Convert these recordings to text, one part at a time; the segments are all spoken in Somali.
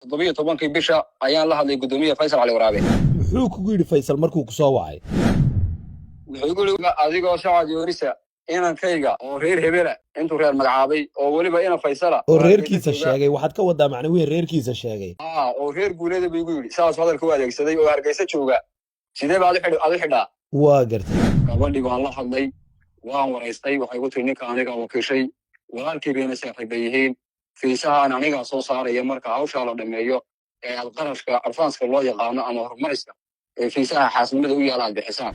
toddobiyo tobankii bisha ayaan la hadlay gudoomiyaha Faysal Cali Waraabe. muxuu kugu yidhi Faysal markuu ku soo wacay? Wuxuu igu yidhi adigoo Sacad Yoorisa inankayga oo reer Hebela intuu reer magacaabay oo weliba ina Faysala oo reerkiisa sheegay, waxaad ka wadaa macnaheedu reerkiisa sheegay. oo reer guuleeda buu igu yidhi saas hadalka u adeegsaday oo Hargeysa jooga. Sidee baad u xidhaa? waa gartay. Gabadhii waan la hadlay, waan waraystay, waxay igu tiri ninka aniga wakiishay, walaalkii bayna saaxiiba yihiin, fiisahaan anigaa soo saaraya marka hawshaa la dhameeyo ee qarashka advanska loo yaqaano ama horumariska ee fiisaha xaasimada u yaala aad bixisaan.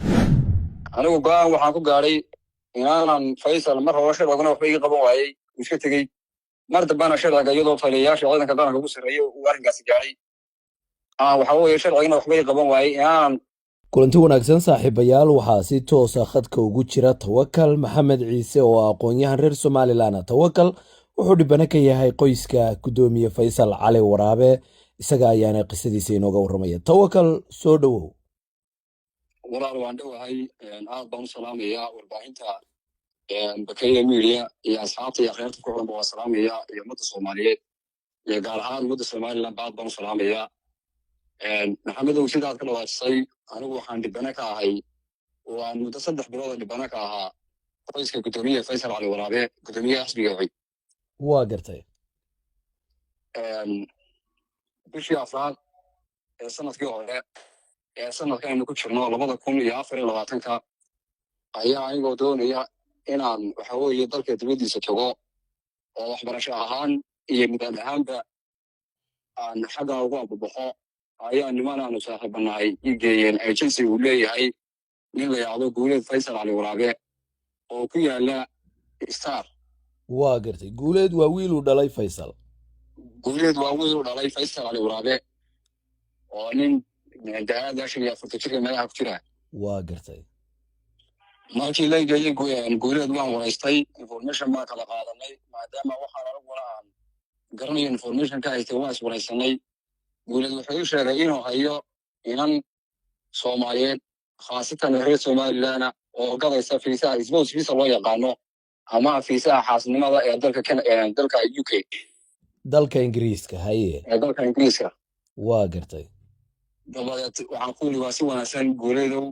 anigu go'aan waxaan ku gaadhay inaanan Faysal mar hore sharciguna waxba iga qaban waayey iska tegey, mar dambana sharciga iyadoo taliyayaasha ciidanka qaranka ugu sarreeya uu arrinkaasi gaadhay waxa weeye sharcigina waxba iga qaban waayey inaanan. kulanti wanaagsan saaxiibayaal, waxaa si toosa khadka ugu jira Tawakal Maxamed Ciise oo aqoon-yahan reer Somaliland. Tawakal wuxuu dhibana ka yahay qoyska gudoomiye Faysal Cali Waraabe, isaga ayaana qisadiisa inooga warramaya. Tawakal, soo dhawow. walaal waan dhowahay, aad baan u salaamayaa warbaahinta Bakayla Media iyo asxaabta iyo akhyarta ku xiran baan salaamayaa iyo ummadda Soomaaliyeed iyo gaar ahaan ummadda Somaliland aad baan u salaamayaa. maxamedow sidaad ka dhawaajisay anigu waxaan dhibana ka ahay oo aan muddo 3 bilood dhibana ka ahaa qoyska gudoomiyaha Faysal Cali Waraabe, gudoomiyaha xisbiga wixii. waa gartay. bishii afraad ee sanadkii hore ee sanadkan aynu ku jirno 2024 ayaa anigoo doonaya inaan waxa weeye dalka dibadiisa tago oo waxbarasho ahaan iyo nidaam ahaanba aan xagga ugu ababaxo ayaa niman aanu saaxiibanahay ii geeyeen agency uu leeyahay nin la yidhaahdo Guuleed Faysal Cali Waraabe oo ku yaala Star. waa gartay. Guuleed waa wiil uu dhalay Faysal. Guuleed waa wiil uu dhalay Faysal Cali Waraabe oo nin da'da 40 jir meelaha ku jira. waa gartay. markii la geeyay Guuleed waan waraystay, information ma kala qaadanay maadaama waxaan aniguna aan garanayo information ka haystay waan iswaraysanay. Guuleed wuxuu sheegay inuu hayo inan Soomaaliyeed khaasatan reer Somaliland oo gadaysa fiisaha isboos fiisa loo yaqaano ama fiisaha xaasinimada ee dalka UK, dalka Ingiriiska. haye. dalka Ingiriiska. waa gartay. dabadeed waxaan ku yidhi waa si wanaagsan Guuleedow,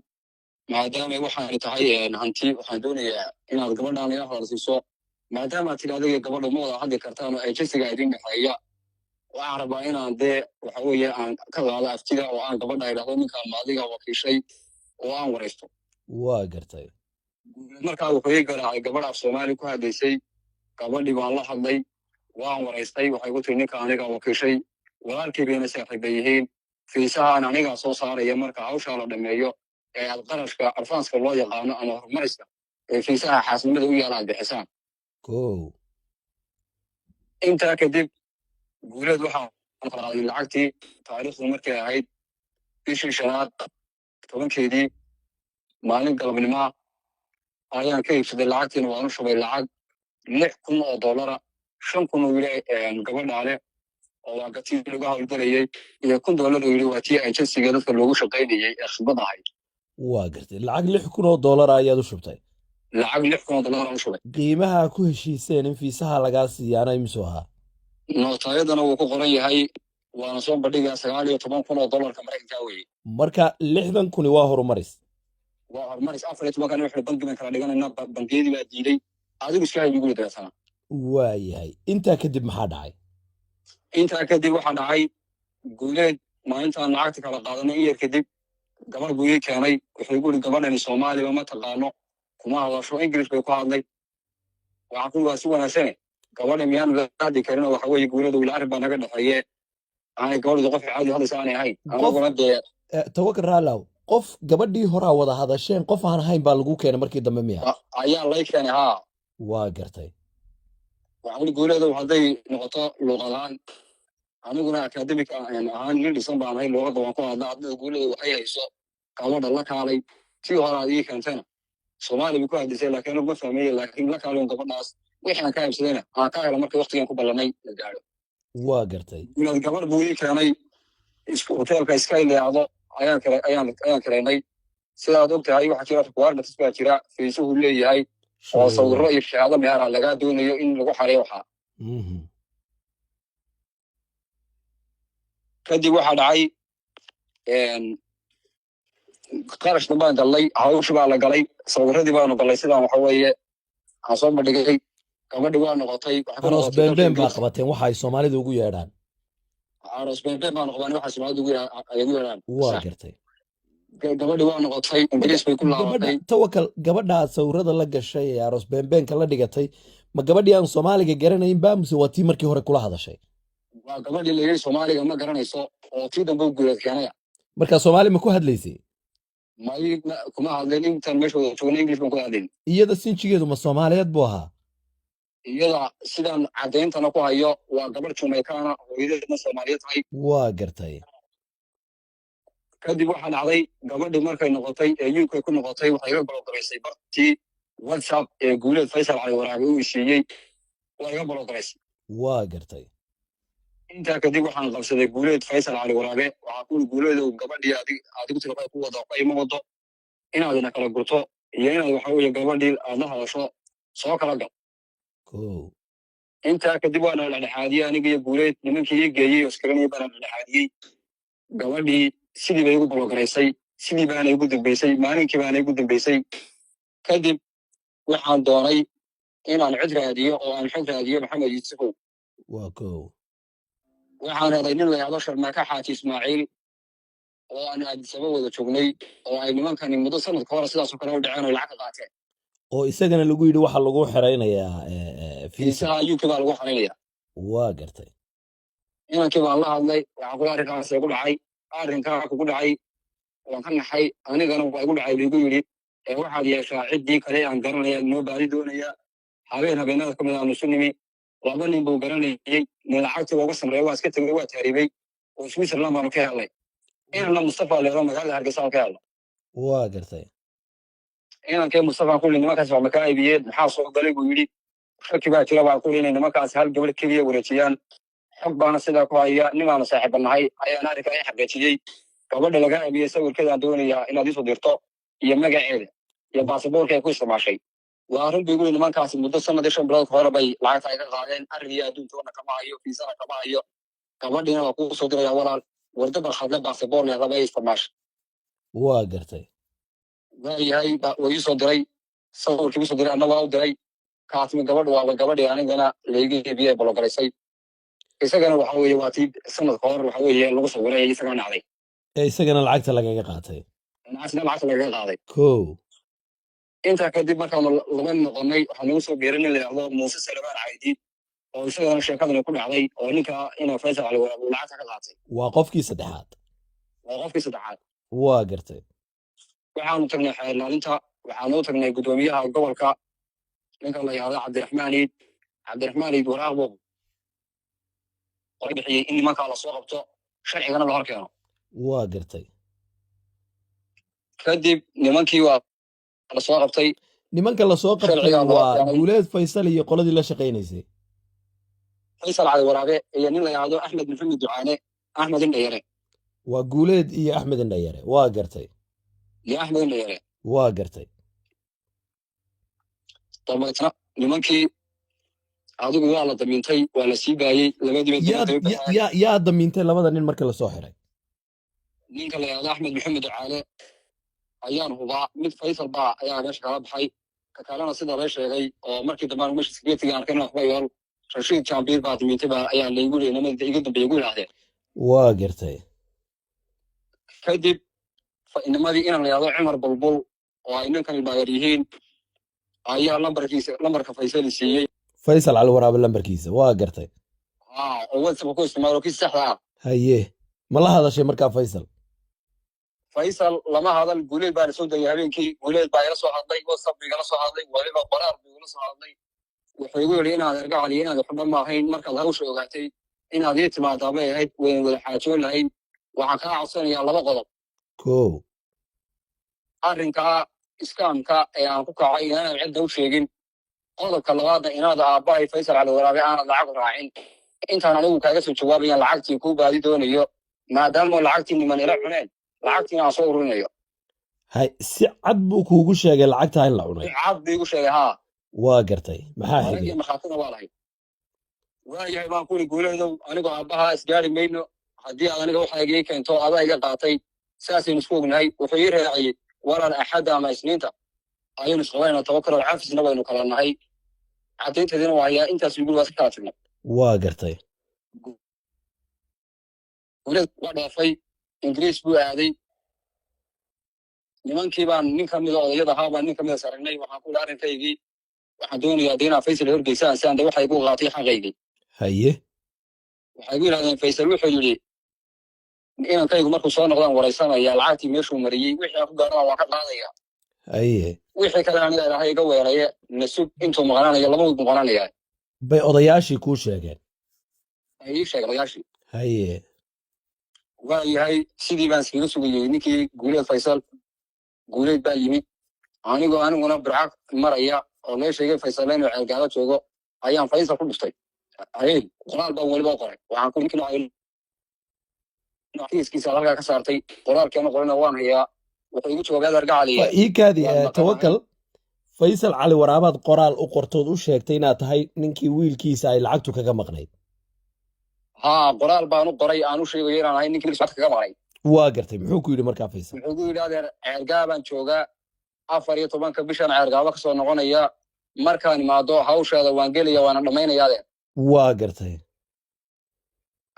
maadaama waxaan tahay hanti waxaan doonayaa inaad gabadhaan ila hadalsiiso maadaama aad tidhi adiga gabadha ma wada hadli kartaan oo agencyga idin dhexeeya. waxaan rabaa inaan dee waxa weeye aan ka qaado aftida oo aan gabadha idhahdo ninkaan maadiga wakiishay oo aan waraysto. waa gartay. markaa wuxuu ii garaacay gabadh af Soomaali ku hadlaysay. gabadhii baan la hadlay, waan waraystay, waxay igu tiri ninka aniga wakiishay, walaalkii bayna saaxiiba yihiin, fiisahaan anigaa soo saaraya marka hawshaa la dhameeyo ee qarashka advanska loo yaqaano ama horumariska ee fiisaha xaasimada u yaala aad bixisaan. intaa kadib Guuleed waxaan qaaday lacagtii taariikhdu markay ahayd bishii 5 tobankeedii maalin galabnimo ayaan ka iibsaday lacagtiina waan u shubay lacag $6,000 5,000 uu yidhi gabadhaale oo waa gatii lagu hawlgalayay iyo $1,000 uu yidhi waa tii agencyga dadka loogu shaqaynayay ee khidmad ahayd. waa gartay. lacag $6,000 ayaad u shubtay? lacag $6,000 aan u shubay. qiimaha ku heshiiseen in fiisaha lagaa siiyaana imisuu ahaa? nootayadana wuu ku qoran yahay, waana soo bandhigaa $19,000 Mareykanka weeye. marka 60,000 waa horumaris? waa horumaris. 14 wuxuu bangi baan kala dhiganayna, bangiyadii baa diiday, adigu iska hayay guri daasana. waa yahay. intaa kadib maxaa dhacay? intaa kadib waxaa dhacay Guuleed maalintaan lacagta kala qaadanay in yar kadib gabadh buu ii keenay. wuxuu igu yidhi gabadhani Soomaaliba ma taqaano, kuma hadasho English bay ku hadlay. waxaan ku waa si wanaagsane gabadha miyaan la hadli karin oo waxa weeye Guuleed wiil arrin baa naga dhexeeye aanay gabadhu qof caadi hadlaysa aanay ahayn. anaguna dee Tawakal raalaw, qof gabadhii horaa wada hadasheen qof aan ahayn baa lagu keenay markii dambe miya? ayaa lay keenay. haa, waa gartay. waxaan Guuleedow hadday noqoto luuqadaan aniguna academic ahaan nin dhisan baan ahay, luuqadda waan ku hadlaa. haddii Guuleedow waxay hayso gabadha la kaalay tii hore aad ii keentayna Soomaali bay ku hadlaysay laakiin anigu ma fahmay, laakiin la kaalayn gabadhaas wixii aan ka iibsadayna aan ka helo markii waqtigan ku ballanay la gaadho. waa gartay. Guuleed gabadh buu ii keenay hoteelka Sky leeyaado ayaan kaleynay. sidaad ogtahay waxaa jira requirements baa jira fiisuhu leeyahay oo sawirro iyo shahaado meera laga doonayo in lagu xareeyo waxa. kadib waxaa dhacay qarashna baan gallay, hawshi baa la galay, sawiradii baanu gallay sidaan waxa weeye aan soo bandhigay. gabadhi waa noqotay aroos beenbeen baa qabateen waxa ay Soomaalidu ugu yeedhaan. aroos beenbeen baan qabanay waxa Soomaalidu ugu yeedhaan. waa gartay. gabadhi waa noqotay, ingiriis bay ku laabatay. Tawakkal gabadha sawirada la gashay ee aroos beenbeenka la dhigatay ma gabadhii aan Soomaaliga garanayn baa mise waa tii markii hore kula hadashay? waa gabadhii la yiri Soomaaliga ma garanayso oo tii dambe u guuleed keenaya. marka Soomaali ma ku hadlaysay? kuma hadlayn, intaan meesha wada joognay English baan ku hadlayn. iyada sinjigeedu ma Soomaaliyeed buu ahaa? iyada sidaan cadayntana ku hayo waa gabadh Jamaican ah, hooyadeedna Soomaaliyeed tahay. waa gartay. kadib waxaa dhacday gabadhi markay noqotay ee UK ku noqotay waxay iga bologaraysay bartii WhatsApp ee Guuleed Faysal Cali Waraabe uu siiyey, waa iga bologaraysay. waa gartay. intaa kadib waxaan qabsaday Guuleed Faysal Cali Waraabe, waxaa ku Guuleedow gabadhii adigu tirada ku wado qaymo wado inaad ina kala gurto iyo inaad waxa weeye gabadhii aad la hadasho soo kala gal. intaa kadib waana la dhexaadiyey aniga iyo Guuleed, nimankii ii geeyey oo iskaganaya baan la dhexaadiyey. gabadhii sidii bay igu bologaraysay, sidii baana igu dambaysay, maalinkii baana igu dambaysay. kadib waxaan doonay inaan cid raadiyo oo aan xog raadiyo Maxamed Yuusufow. waxaan helay nin la yidhaahdo Sharmaaka Xaaji Ismaaciil oo aan Addis Ababa wada joognay, oo ay nimankani muddo sanad ka hor sidaasoo kale u dhaceen oo lacag ka qaateen. oo isagana lagu yidhi waxa lagu xiraynayaa fiisaha UK baa lagu xiraynayaa. waa gartay. inankii baan la hadlay, waxaa kula arrinkaasee ku dhacay, arrinkaa kugu dhacay waan ka naxay, anigana waa igu dhacay liigu yidhi waxaad yeeshaa ciddii kale aan garanaya noo baadi doonayaa. habeenada ka mid aanu isu nimi, 2 nin buu garanayay, nin lacagtii uga samreeya waa iska tegay, waa taariibay oo Switzerland baanu ka helnay. inanna Mustafa leedo magaalada Hargeysa aan ka helno. waa gartay. inankee Mustafa kulli nimankaas waa maka aybiyeen, maxaa soo galay buu yidhi. shaki baa jira baa kulli inay nimankaasi hal gabadh keliya wareejiyaan. xog baana sidaa ku haya, nimaanu saaxiibanahay ayaan arrinka i xaqiijiyey. gabadha laga aabiyey sawirkeedaan doonayaa inaad isu dirto iyo magaceeda iyo baasaboorka ay ku isticmaashay. waa arrin bay guli nimankaasi muddo sanad 5 bilood hore bay lacagta ay ka qaadeen. arrinkii adduuntoona kama hayo, fiisana kama hayo. gabadhiina waa kuu soo diraya walaal, warda barkhadle baasaboor leedaba ay isticmaashay. waa gartay. waayahay waa ii soo diray, sawirkii ii soo diray, anna waa u diray. kaasmi gabadha waaba gabadhii anigana layga heebiyey ee bologaraysay. isagana waxa weeye waa tii sanad ka hor waxa weeye lagu sawiray isagana dhacday. isagana lacagta lagaga qaatay. lacagta lagaga qaaday. intaa kadib markaanu laba noqonnay waxaa nagu soo biiray nin la yidhaahdo Muuse Salmaan Caydi oo isagana sheekadani ku dhacday, oo ninka inuu Faysal Cali Waraabe lacagta ka qaatay. waa qofkii saddexaad. waa gartay. waxaanu tagnay xeelaalinta, waxaanu tagnay gudoomiyaha gobolka ninka la yidhaahdo Cabdiraxmaan Iid waraaq buu bixiyey in nimankaa lasoo qabto, sharcigana la hor keeno. waa gartay. kadib nimankii waa lasoo qabtay. nimanka lasoo qabtay waa Guuleed Faysal iyo qoladii la shaqaynaysay. Faysal Cali Waraabe iyo nin la yidhaahdo Axmed Maxamed Ducaane, Axmed Indhayare. waa Guuleed iyo Axmed Indhayare. waa gartay. iyo Axmed Indhayare. waa gartay. dabeetna nimankii adigu waa la damiintay, waa la sii daayey. yaa damiintay labada nin marka lasoo xiray? ninka la yidhaahdo Axmed Maxamed Ducaane ayaan hubaa, mid Faysal baa ayaa meesha kala baxay, ka kalena sida la sheegay oo markii dambe meesha security arkayna waxba yool Rashiid Jambiir baa damiintay baa ayaa laygu leeyahay nimanka iga dambeeyay igu yiraahdeen. waa gartay. kadib inamadii inaan la yidhaahdo Cumar Bulbul oo ay ninkan baayar yihiin ayaa lambarka Faysal siiyey. Faysal Cali Waraabe lambarkiisa. waa gartay. oo WhatsApp ku isticmaalo kii saxda ah. haye ma la hadashay markaa Faysal lama hadal. Guuleed baa soo dayay habeenkii, Guuleed baa ila soo hadlay, WhatsApp igala soo hadlay, waliba qoraal buu ila soo hadlay. wuxuu igu yidhi inaad erga caliyo inaad waxba ma ahayn, markaad hawsha ogaatay inaad ii timaadaa bay ahayd, wayn wada xaajoon lahayn. waxaan kaa codsanayaa 2 qodob. arrinkaa iskaamka ee aan ku kacay inaanan cidda u sheegin. qodobka labaadna inaad aabbahay Faysal Cali Waraabe aanad lacag raacin. intaan anigu kaaga soo jawaabayan lacagtii kuu baadi doonayo, maadaama lacagtii niman ila cuneen, lacagtiina aan soo ururinayo. si cad buu kuugu sheegay lacagtaa in la cunay? si cad buu igu sheegay. haa. waa gartay. maxaa xigay? markhaatina waa lahayd. waayahay baan kuli Guuleedow anigoo aabbahaa isgaari mayno, haddii aad aniga waxa iga keento adaa iga qaatay saasaynu isku ognahay wuxuu ii raaciyey walaal axadda ama isniinta ayaynu isqabanayna tawakkal cafisna waynu kala nahay caddaynteedina waa hayaa intaas ugu waa kala tagnay waa gartay guuleed waa dhaafay ingiriis buu aaday nimankii baan nin ka mida odayada ahaa baan nin ka mida saragnay waxaan ku yidhi arrinkaygii waxaan doonayaa dee inaad faysal horgeysaan si aan de waxa igu qaatay xaqaygii haye waxay gu yidhahdeen faysal wuxuu yidhi inankaygu markuu soo noqdaan waraysanaya lacagtii meeshuu mariyey wixii aan ku gaarana waa ka qaadaya haye wixii kale aniga ilahay iga weeraye nasug intuu maqnaanayo laba weyd maqnaanaya bay odayaashii kuu sheegeen ay ii sheegay odayaashii haye waa yahay sidii baan iskaga sugayey ninkii guuleed faysal guuleed baa yimid aniguna birca maraya oo lee sheegay faysal inuu ceelgaalo joogo ayaan faysal ku dhuftay hayey qoraal baan weliba qoray waxaan ku kiiskiisa halkaa ka saartay qoraalkeena qorina waan hayaa wuxuu igu jawaabay adeer gacaliya ii kaadi tawakkal faysal cali waraabaad qoraal u qortood u sheegtay inaad tahay ninkii wiilkiisa ay lacagtu kaga maqnayd haa qoraal baan u qoray aan u sheegayo inaan ahay ninkii lacagta kaga maqnay waa gartay muxuu ku yidhi markaa faysal wuxuu ku yidhi adeer ceelgaabaan joogaa 14 bishan ceelgaaba ka soo noqonaya markaan imaado hawshaada waan gelaya waana dhammaynaya adeer waa gartay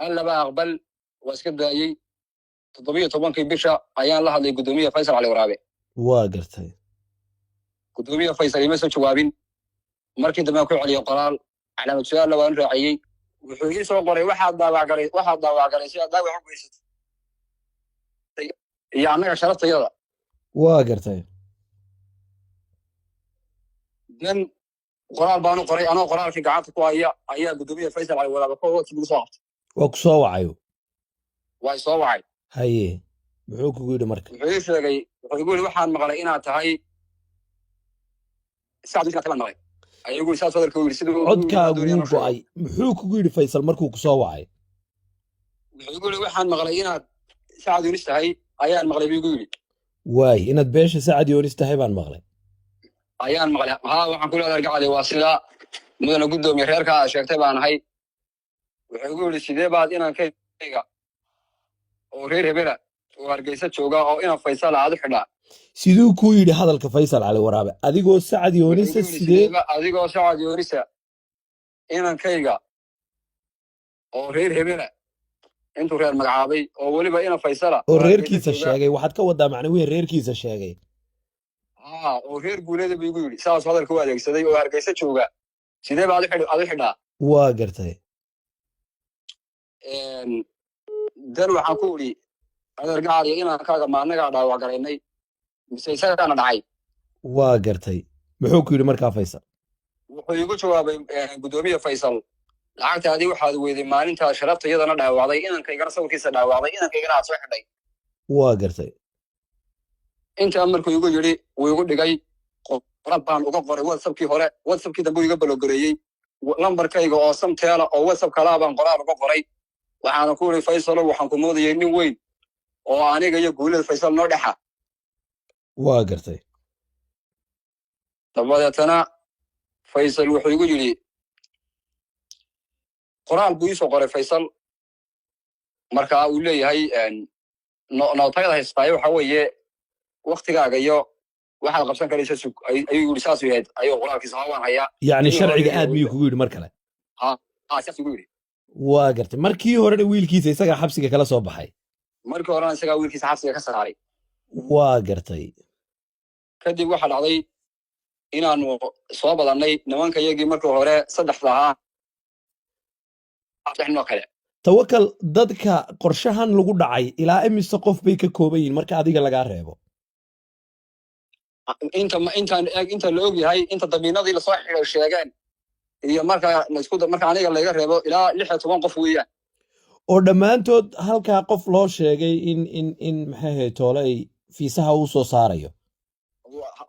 allaba aqbal waa iska daayey 17 bisha ayaan la hadlay gudoomiye faysal cali waraabe waa gartay gudoomiye faysal ima soo jawaabin markii dambe ku celiyo qoraal calaamad su'aal waan raaciyey wuxuu ii soo qoray waxaad daawac galay si aad daawac u geysatay iyo annaga sharaftayada waa gartay dan qoraal baan u qoray anoo qoraalkii gacanta ku haya ayaa gudoomiye faysal cali waraabe ku soo qabtay waa ku soo wacayo waa soo wacay haye muxuu kugu yidhi marka wuxuu ii sheegay wuxuu igu yidhi waxaan maqlay inaad tahay saacad inta kala maqlay ayagu isaas hadalka yidhi sidoo codkaagu wuu go'ay muxuu kugu yidhi faysal markuu ku soo wacay wuxuu igu yidhi waxaan maqlay inaad saacad yunis tahay ayaan maqlay buu igu yidhi waay inaad beesha saacad yunis tahay baan maqlay ayaan maqlay haa waxaan ku leedahay gacali waa sidaa mudana gudoomiye reerka aad sheegtay baan ahay wuxuu igu yidhi sidee baad inankayga oo reer hebela oo hargeysa jooga oo ina faysal aad u xidhaa siduu kuu yidhi hadalka faysal cali waraabe adigoo sacad yoonisa sidee adigoo sacad yoonisa inankayga oo reer hebela intuu reer magacaabay oo weliba ina faysala oo reerkiisa sheegay waxaad ka wadaa macna weyn reerkiisa sheegay haa oo reer guuleeda buu igu yidhi saas hadalka u adeegsaday oo hargeysa jooga sidee baa aad u xidhaa waa gartay dan waxaan ku idhi adeer gacaliya inaan kaaga maanagaa dhaawac garaynay mise isagaana dhacay waa gartay muxuu ku yidhi markaa faysal wuxuu igu jawaabay gudoomiye faysal lacagtaadii waxaad weyday maalintaad sharafta iyadana dhaawacday inankaygana sawirkiisa dhaawacday inankaygana aad soo xidhay waa gartay intaa markuu igu yidhi wuu igu dhigay qoraal baan uga qoray whatsappkii hore whatsappkii dambe iga balogareeyey lambarkayga oo samteela oo whatsapp kalaa baan qoraal uga qoray waxaana ku yidhi faysalo waxaan ku moodayay nin weyn oo aniga iyo guuleed faysal noo dhexa waa gartay dabadeetana faysal wuxuu igu yidhi qoraal buu iisoo qoray faysal markaa uu leeyahay nootayada haystaayo waxa weeye waktigaaga iyo waxaad qabsan karaysa sug ayuu yidhi saasuu yahayd ayuu qoraalkiisa hawaan hayaa yacni sharciga aad biyuu kugu yidhi mar kale saas igu yidhi waa gartay markii horena wiilkiisa isagaa xabsiga kala soo baxay markii horena isagaa wiilkiisa xabsiga ka saaray waa gartay kadib waxaa dhacday inaanu soo badannay nimanka iyagii markii hore saddexda ahaa noo kale tawakkal dadka qorshahan lagu dhacay ilaa imise qof bay ka kooban yihiin marka adiga lagaa reebo inta la og yahay inta damiinadii lasoo xidhay sheegeen iyo marka aniga layga reebo ilaa 16 qof weeyaan oo dhammaantood halkaa qof loo sheegay in maxay ahayd toole ay fiisaha uu soo saarayo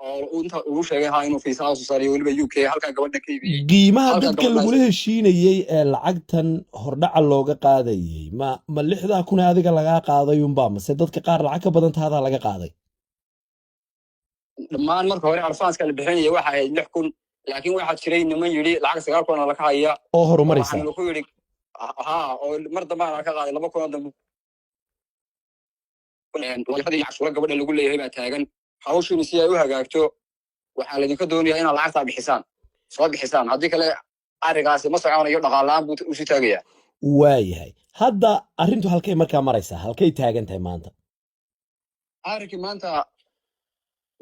oo inta uu sheegay inuu fiisaha soo saarayo weliba UK halkaa gabadha ka iibiyey qiimaha dadka lagula heshiinayey ee lacagtan hordhaca looga qaadayey ma 6,000 adiga lagaa qaaday unbaa mase dadka qaar lacag ka badan taadaa laga qaaday dhammaan marka hore advance la bixinayay waxa ahayd 6,000 laakiin waxaa jiray niman yidhi lacag 9,000 la ka haya oo horumaraysa waxaan ku yidhi oo mar dambe aan ka qaaday 2,000 dambe looyadii cashuura gabadha lagu leeyahay baa taagan hawshiina si ay u hagaagto waxaa laydinka doonayaa inaad lacagtaa soo bixisaan haddii kale arrigaasi ma soconayo dhaqaal-aan buu usii taagayaa. waayahay hadda arrintu halkay markaa maraysaa halkay taagan tahay maanta arrinkii maanta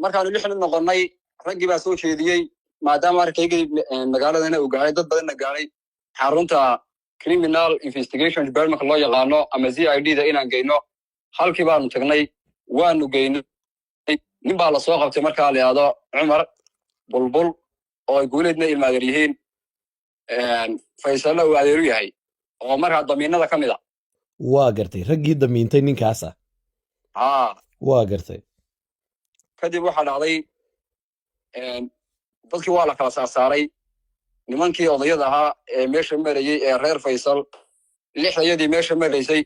markaanu 6 nin noqonnay raggii baa soo jeediyey maadaama arrinkaygii magaaladana uu gaadhay dad badanna gaadhay xarunta criminal investigation department loo yaqaano ama CID da inaan geyno halkii baanu tagnay waanu geynay nin baa la soo qabtay markaa la yidhaahdo Cumar Bulbul oo ay guuleedna ilmaadeer yihiin Faysalna uu adeeru yahay oo markaa damiinada ka mid ah waa gartay raggii damiintay ninkaasa waa gartay kadib waxaa dhacday dadkii waa la kala saarsaaray nimankii odayada ahaa ee meesha marayay ee reer Faysal 6 meesha maraysay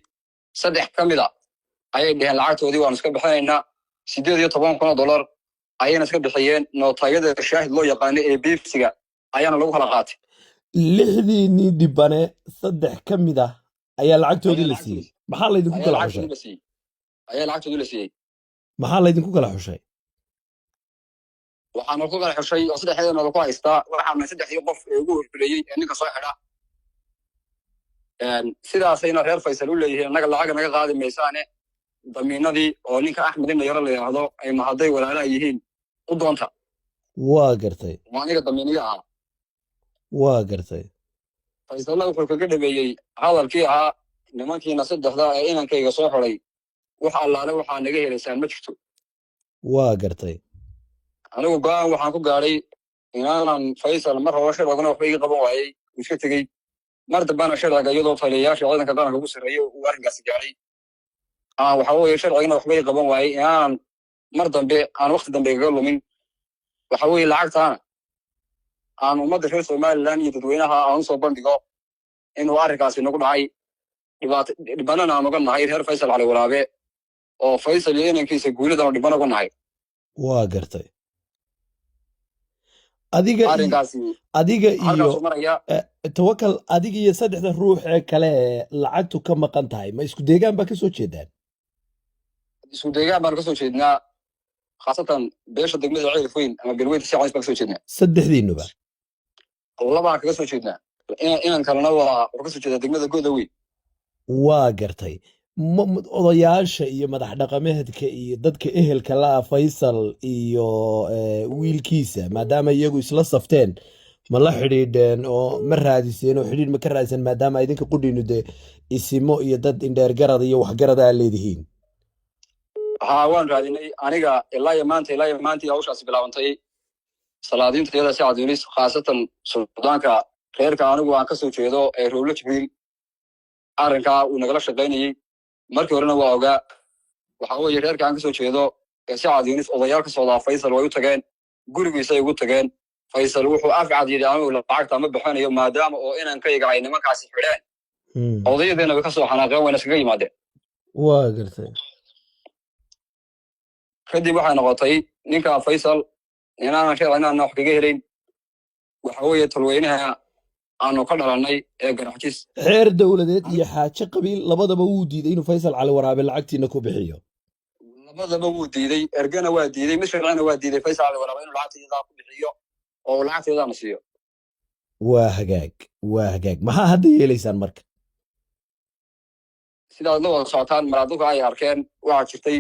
3 ka mid ah ayay dheheen lacagtoodii waan iska bixinaynaa $18,000 ayayna iska bixiyeen nootayada shaahid loo yaqaano ee biibsiga ayaana lagu kala qaatay 6 nin dhibane 3 ka mid ah ayaa lacagtoodii la siiyey maxaa laydinku kala xushay lacagtoodii la siiyey maxaa laydinku kala xushay waxaanu ku kala xushay oo 3 lagu haystaa waxaana 3 qof ee ugu horreeyay ee ninka soo xidha sidaasayna reer Faysal u leeyihiin naga lacag naga qaadi maysaane damiinadii oo ninka Axmed in yara la yiraahdo ay mahaday walaalaha yihiin u doonta waa gartay waa aniga damiiniga ah waa gartay Faysalna wuxuu kaga dhameeyay hadalkii ahaa nimankiina 3 ee inankayga soo xulay waxa allaale waxaa naga helaysaan ma jirto waa gartay anigu go'aan waxaan ku gaaray inaanan Faysal mar hore shirkadana waxba iga qaban waayay iska tagay mar dambana shirkadda iyadoo taliyayaasha ciidanka qaranka ugu sareeyay uu arrinkaasi gaaray waxa weeye sharcigana waxba iga qaban waayay inaanan mar dambe aan waqti dambe kaga lumin waxa weeye lacagtaana aan ummadda reer Somaliland iyo dadweynaha aan soo bandhigo inuu arrinkaasi nagu dhacay dhibaatana aan uga nahay reer Faysal Cali Waraabe oo Faysal iyo inankiisa guuladana dhibana uga nahay waa gartay adiga iyo Tawakkal adiga iyo 3 ruux ee kale lacagtu ka maqan tahay ma isku deegaan ba ka soo jeedaan isku deegaan baan ka soo jeednaa khaasatan beesha degmada Ceelfoyn ama Galweyd si caays baan ka soo jeednaa 3diinuba laba kaga soo jeednaa inaan kalena waa ka soo jeedaa degmada Godawi waa gartay odayaasha iyo madax dhaqameedka iyo dadka ehelka la Faysal iyo wiilkiisa maadaama iyagu isla safteen ma la xidhiidheen oo ma raadiseen oo xidhiidh ma ka raadiseen maadaama idinka qudhiinu de isimo iyo dad indheer garad iyo wax garad ah leedihiin waan raadinay aniga ilaa maanta hawshaasi bilaabantay salaadiinta iyada si cadiinis khaasatan suldaanka reerka anigu aan ka soo jeedo ee Rowle Jibriil arrinkaa uu nagala shaqaynayay markii horena waa ogaa waxa weeye reerka aan ka soo jeedo ee si cadiinis odayaal ka soo Faysal way u tageen gurigiisa ay ugu tageen Faysal wuxuu afcad yiri anigu lacagta ma bixinayo maadaama oo inankayga ay nimankaasi xidheen odayadeena way ka soo xanaaqeen wayna iskaga yimaadeen waa gartay kadib waxay noqotay ninka Faysal inaan wax kaga helayn waxa weeye talweynaha aanu ka dhalanay ee garaxjis xeer dawladeed iyo xaaje qabiil labadaba wuu diiday inuu Faysal Cali Waraabe lacagtiina ku bixiyo labadaba wuu diiday ergana waa diiday misharcina waa diiday Faysal Cali Waraabe inuu lacagtiisa ku bixiyo oo lacagteeda ma siiyo waa hagaag maxaa hadda yeelaysaan marka sidaad la wada socotaan maraaduka ay arkeen waxa jirtay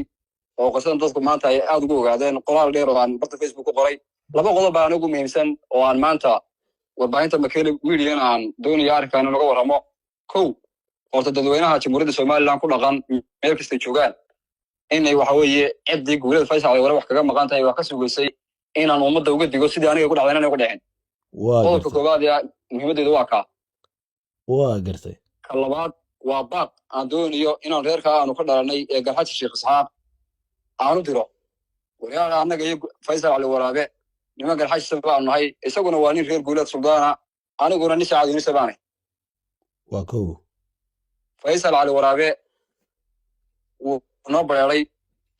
oo qasan dadku maanta ay aad ugu ogaadeen qoraal dheer oo aan barta Facebook ku qoray laba qodob baan ugu muhiimsan oo aan maanta warbaahinta Makele Media aan doonayo arrinkan laga waramo kow horta dadweynaha Jamhuuriyadda Somaliland ku dhaqan meel kasta joogaan inay waxa weeye cidii guulada Faysal Cali Waraabe wax kaga maqan tahay wax ka sugaysay inaan ummadda uga digo sidii aniga ku dhacdayna uga dhicin qodobka koowaad ee muhiimadeedu waa gartay ka labaad waa baaq aan doonayo inaan reerka aanu ka dhalanay ee Garxaaji Sheekh Isxaaq aanu diro walaal anaga iyo Faysal Cali Waraabe niman Garxaaji sabaan nahay isaguna waa nin reer guulad suldaana aniguna nin saacad uu sabaanay waa kow Faysal Cali Waraabe uu noo bareeray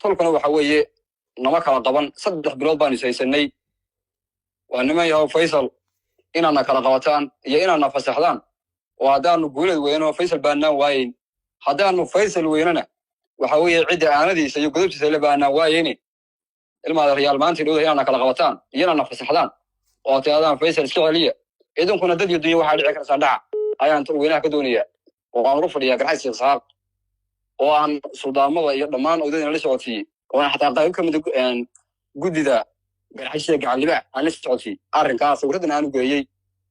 tolkana waxa weeye nama kala qaban 3 bilood baan isaysanay waa niman yahow Faysal inaana kala qabataan iyo inaana fasaxdaan oo haddaanu guulad weyno Faysal baanaan waayin haddaanu Faysal weynana وحوي عدة aanadiisa iyo godobtiisa la baana waayeen ilmaada Real maanta dhowday inaan kala qabataan iyana fasaxdaan oo taadaan Faisal iska celiya idinkuna dad iyo waxa dhici karta dhaca ayaan weynaha ka doonaya oo aan ugu fadhiyaa garxaysi saaq oo aan suudaamada iyo dhammaan odayna la socodsiiyay oo aan xataa qayb ka mid gudida garxaysiga gacaliba aan la socodsiiyay arrinkaas sawiradan aan u geeyay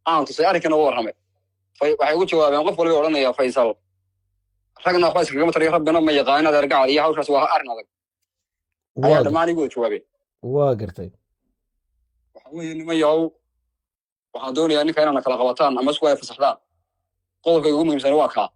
aan tusay arrinkana waa warramay waxay ugu jawaabeen qof walba oranaya Faisal ragna Faisal kama tariyo rabbina ma yaqaanada argacal iyo hawshaas waa arrin adag ayaa dhammaan igu jawaabeen waa gartay waxa weeye nimayow waxaan doonayaa ninka inaan kala qabataan ama isku ay fasaxdaan qodobka ugu muhiimsan waa kaa